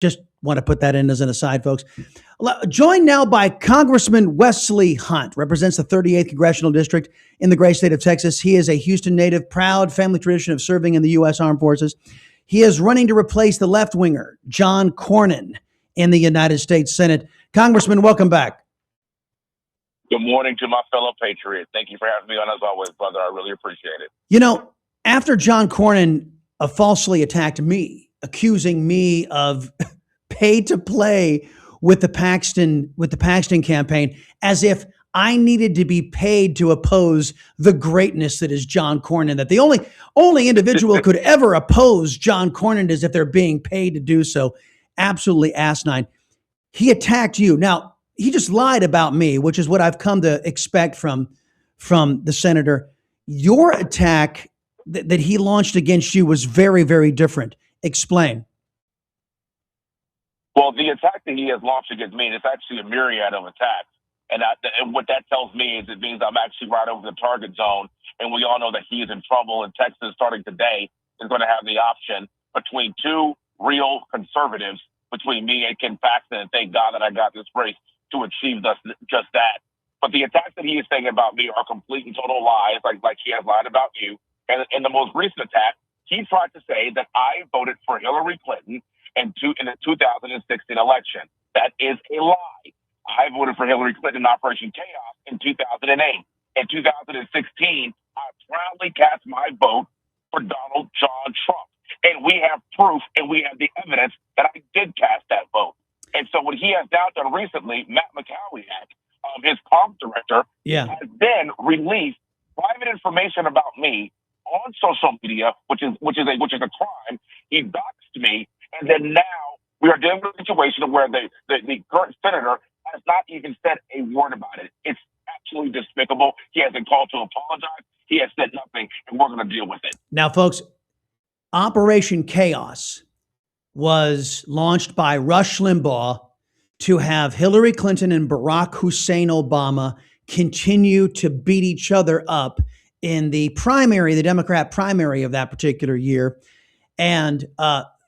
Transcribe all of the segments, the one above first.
Just want to put that in as an aside, folks. Joined now by Congressman Wesley Hunt, represents the 38th Congressional District in the great state of Texas. He is a Houston native, proud family tradition of serving in the U.S. Armed Forces. He is running to replace the left-winger, John Cornyn, in the United States Senate. Congressman, welcome back. Good morning to my fellow patriots. Thank you for having me on as always, brother. I really appreciate it. You know, after John Cornyn falsely attacked me, accusing me of paid to play with the Paxton campaign, as if I needed to be paid to oppose the greatness that is John Cornyn, that the only individual could ever oppose John Cornyn is if they're being paid to do so. Absolutely asinine. He attacked you. Now, he just lied about me, which is what I've come to expect from the senator. Your attack that he launched against you was very, very different. Explain. Well, the attack that he has launched against me is actually a myriad of attacks. And what that tells me is it means I'm actually right over the target zone. And we all know that he is in trouble. And Texas, starting today, is going to have the option between two real conservatives, between me and Ken Paxton. And thank God that I got this race to achieve just that. But the attacks that he is saying about me are complete and total lies, like he has lied about you. And in the most recent attack, he tried to say that I voted for Hillary Clinton in the 2016 election. That is a lie. I voted for Hillary Clinton in Operation Chaos in 2008. In 2016, I proudly cast my vote for Donald John Trump. And we have proof and we have the evidence that I did cast that vote. And so what he has now done recently, Matt McCowiak, his comp director, has then released private information about me on social media, which is a crime. He doxed me, and then now we are dealing with a situation where the current senator has not even said a word about it. It's absolutely despicable. He hasn't called to apologize. He has said nothing, and we're going to deal with it. Now, folks, Operation Chaos was launched by Rush Limbaugh to have Hillary Clinton and Barack Hussein Obama continue to beat each other up in the primary, the Democrat primary of that particular year. And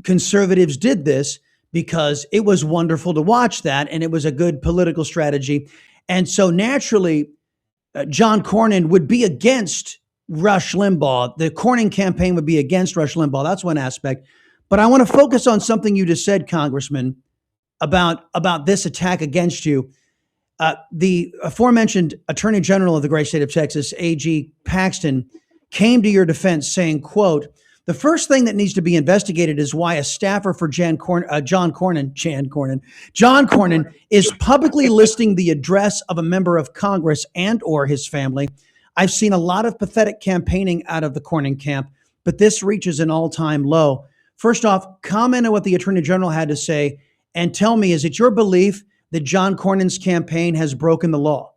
conservatives did this because it was wonderful to watch that, and it was a good political strategy. And so naturally, John Cornyn would be against Rush Limbaugh. The Cornyn campaign would be against Rush Limbaugh. That's one aspect. But I want to focus on something you just said, Congressman, about this attack against you. The aforementioned Attorney General of the great state of Texas, A.G. Paxton, came to your defense saying, quote, "The first thing that needs to be investigated is why a staffer for John Cornyn is publicly listing the address of a member of Congress and or his family. I've seen a lot of pathetic campaigning out of the Cornyn camp, but this reaches an all-time low." First off, comment on what the Attorney General had to say and tell me, is it your belief that John Cornyn's campaign has broken the law?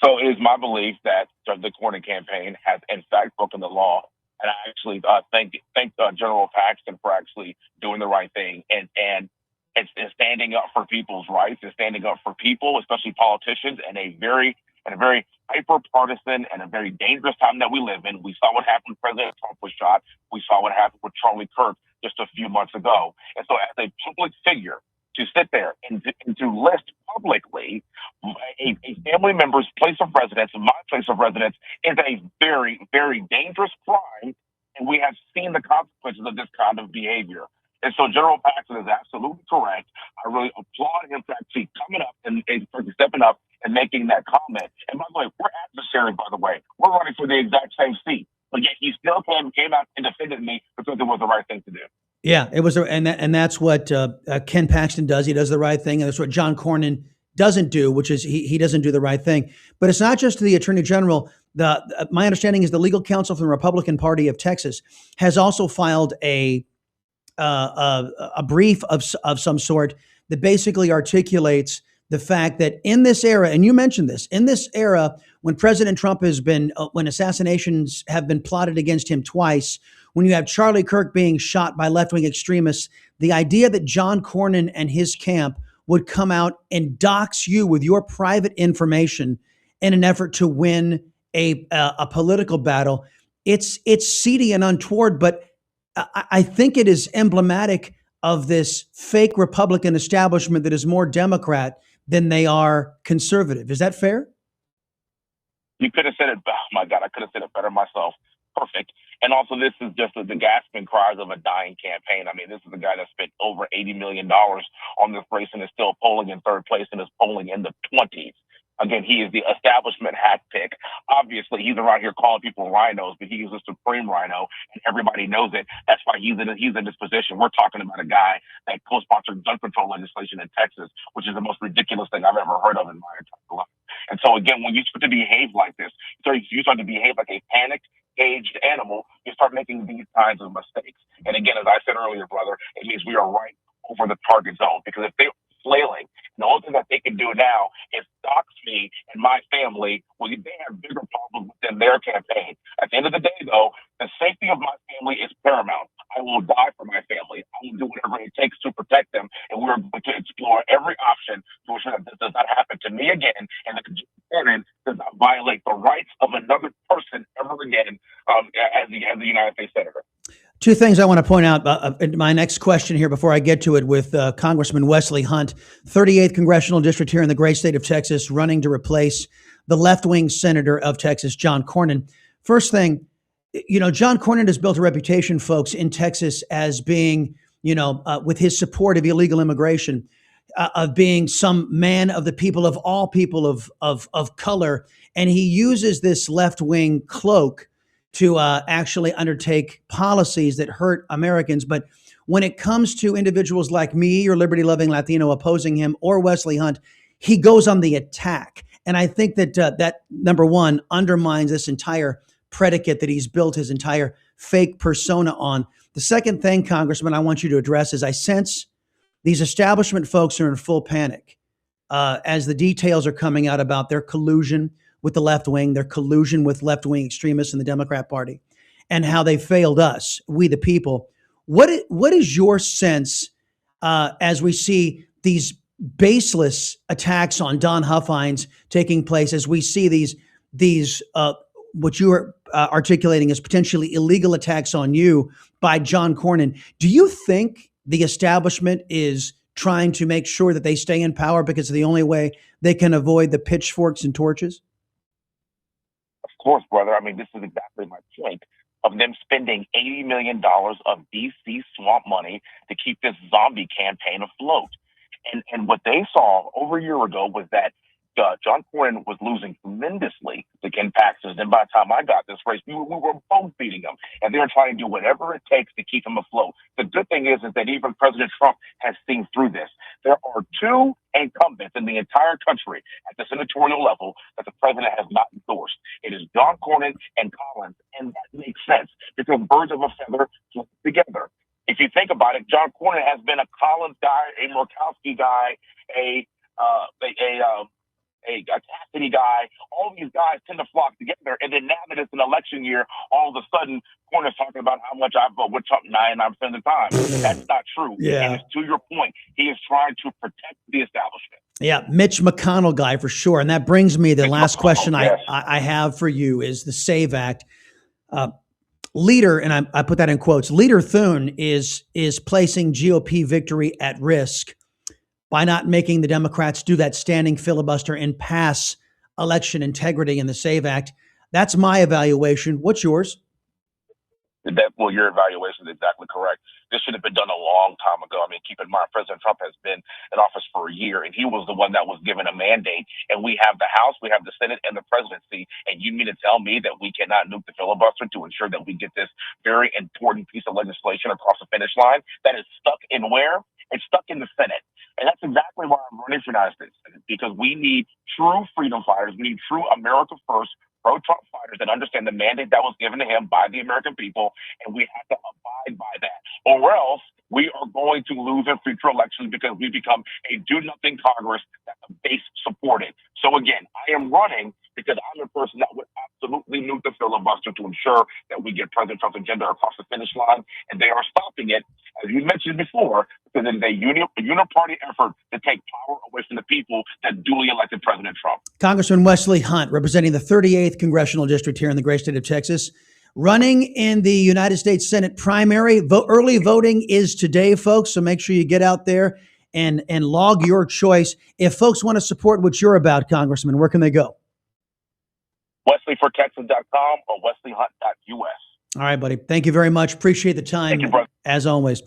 So it is my belief that the Cornyn campaign has, in fact, broken the law. And I actually thank General Paxton for actually doing the right thing and standing up for people's rights and standing up for people, especially politicians, in a very hyper-partisan and a very dangerous time that we live in. We saw what happened when President Trump was shot. We saw what happened with Charlie Kirk just a few months ago. And so as a public figure, to sit there and to list publicly a family member's place of residence, my place of residence, is a very, very dangerous crime. And we have seen the consequences of this kind of behavior. And so General Paxton is absolutely correct. I really applaud him for actually coming up and for stepping up and making that comment. And by the way, we're adversaries, by the way. We're running for the exact same seat. But yet he still came out and defended me because it was the right thing to do. Yeah, it was, and that's what Ken Paxton does. He does the right thing, and that's what John Cornyn doesn't do, which is he doesn't do the right thing. But it's not just the Attorney General. My understanding is the legal counsel from the Republican Party of Texas has also filed a brief of some sort that basically articulates the fact that in this era, and you mentioned this, in this era when President Trump has been, when assassinations have been plotted against him twice, when you have Charlie Kirk being shot by left-wing extremists, the idea that John Cornyn and his camp would come out and dox you with your private information in an effort to win a political battle, it's seedy and untoward. But I think it is emblematic of this fake Republican establishment that is more Democrat than they are conservative. Is that fair? You could have said it. Oh my God, I could have said it better myself. Perfect. And also, this is just the gasping cries of a dying campaign. I mean, this is a guy that spent over $80 million on this race and is still polling in third place and is polling in the 20s. Again, he is the establishment hack pick. Obviously, he's around here calling people rhinos, but he is a supreme rhino, and everybody knows it. That's why he's in this position. We're talking about a guy that co-sponsored gun control legislation in Texas, which is the most ridiculous thing I've ever heard of in my entire life. And so, again, when you start to behave like this, so you start to behave like a panicked, caged animal, you start making these kinds of mistakes. And again, as I said earlier, brother, it means we are right over the target zone, because if they're flailing, the only thing that they can do now is dox me and my family. Well, they have bigger problems within their campaign. At the end of the day, though, the safety of my family is paramount. I will die for my family. I will do whatever it takes to protect them, and we're going to explore every option to ensure that this does not happen to me again, and that Cornyn does not violate the rights of another person ever again as the United States Senator. Two things I want to point out in my next question here before I get to it with Congressman Wesley Hunt, 38th Congressional District here in the great state of Texas, running to replace the left-wing senator of Texas, John Cornyn. First thing, John Cornyn has built a reputation, folks, in Texas as being, with his support of illegal immigration, of being some man of the people, of all people of color. And he uses this left-wing cloak to actually undertake policies that hurt Americans. But when it comes to individuals like me or liberty-loving Latino opposing him or Wesley Hunt, he goes on the attack. And I think that that, number one, undermines this entire predicate that he's built his entire fake persona on. The second thing, Congressman, I want you to address is I sense these establishment folks are in full panic as the details are coming out about their collusion with the left wing, their collusion with left-wing extremists in the Democrat Party, and how they failed us, we the people. What is your sense as we see these baseless attacks on Don Huffines taking place, as we see these what you are articulating as potentially illegal attacks on you by John Cornyn? Do you think the establishment is trying to make sure that they stay in power because of the only way they can avoid the pitchforks and torches? Of course, brother. I mean, this is exactly my point of them spending $80 million of DC swamp money to keep this zombie campaign afloat. And what they saw over a year ago was that John Cornyn was losing tremendously to Ken Paxton. And by the time I got this race, we were both beating him. And they were trying to do whatever it takes to keep him afloat. The good thing is that even President Trump has seen through this. There are two incumbents in the entire country at the senatorial level that the president has not endorsed. It is John Cornyn and Collins. And that makes sense because birds of a feather flock together. If you think about it, John Cornyn has been a Collins guy, a Murkowski guy, a Cassidy guy. All these guys tend to flock together, and then now that it's an election year, all of a sudden, Cornyn's talking about how much I vote with Trump 99% of the time. That's not true. Yeah. And to your point, he is trying to protect the establishment. Yeah, Mitch McConnell guy for sure. And that brings me to the last question I have for you is the SAVE Act. Leader, and I put that in quotes, Leader Thune is placing GOP victory at risk by not making the Democrats do that standing filibuster and pass election integrity in the SAVE Act. That's my evaluation. What's yours? Well, your evaluation is exactly correct. This should have been done a long time ago. I mean, keep in mind, President Trump has been in office for a year, and he was the one that was given a mandate. And we have the House, we have the Senate, and the presidency. And you mean to tell me that we cannot nuke the filibuster to ensure that we get this very important piece of legislation across the finish line that is stuck in where? It's stuck in the Senate. And that's exactly why I'm running for United States Senate, because we need true freedom fighters. We need true America First, pro-Trump fighters that understand the mandate that was given to him by the American people, and we have to abide by that. Or else we are going to lose in future elections because we become a do-nothing Congress that the base supported. So again, I am running because I'm a person that would absolutely nuke the filibuster to ensure that we get President Trump's agenda across the finish line, and they are stopping it, as you mentioned before, because it is a uniparty effort to take power away from the people that duly elected President Trump. Congressman Wesley Hunt, representing the 38th Congressional District here in the great state of Texas. running in the United States Senate primary. Early voting is today, folks. So make sure you get out there and log your choice. If folks want to support what you're about, Congressman, where can they go? WesleyForTexas.com or WesleyHunt.us. All right, buddy. Thank you very much. Appreciate the time. Thank you, brother. As always.